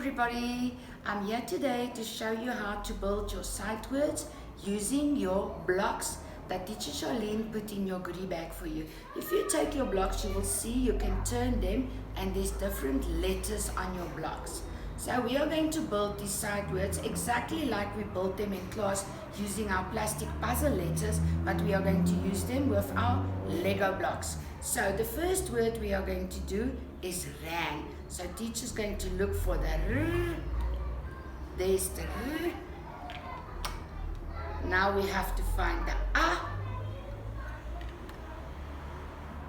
everybody, I'm here today to show you how to build your sight words using your blocks that teacher Charlene put in your goodie bag for you. If you take your blocks, you will see you can turn them and there's different letters on your blocks. So we are going to build these sight words exactly like we built them in class using our plastic puzzle letters, but we are going to use them with our Lego blocks. So the first word we are going to do is ran. So teacher's going to look for the r. There's the r. Now we have to find the a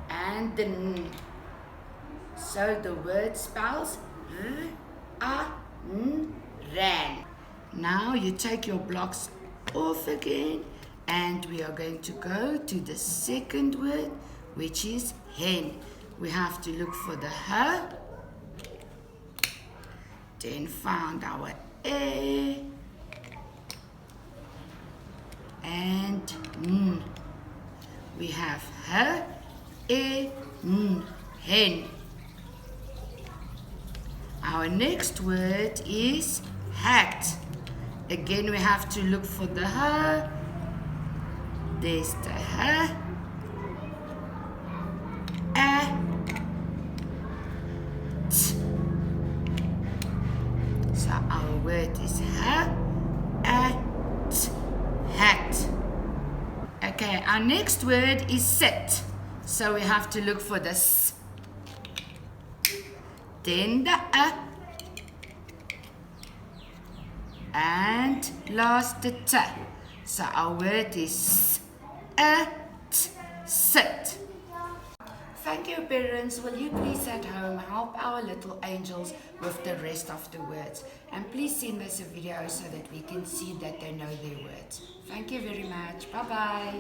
and the n. So the word spells r, a, n, ran. Now you take your blocks off again and we are going to go to the second word, which is hen. We have to look for the h, then found our a and n. We have h, a, n, hen. Our next word is hat. Again we have to look for the h. There's the h, a, t. So our word is h, a, t, hat. Okay, our next word is sit. So we have to look for the s, then the a, and last the t. So our word is sit. Thank you, parents. Will you please at home help our little angels with the rest of the words? And please send us a video so that we can see that they know their words. Thank you very much. Bye-bye.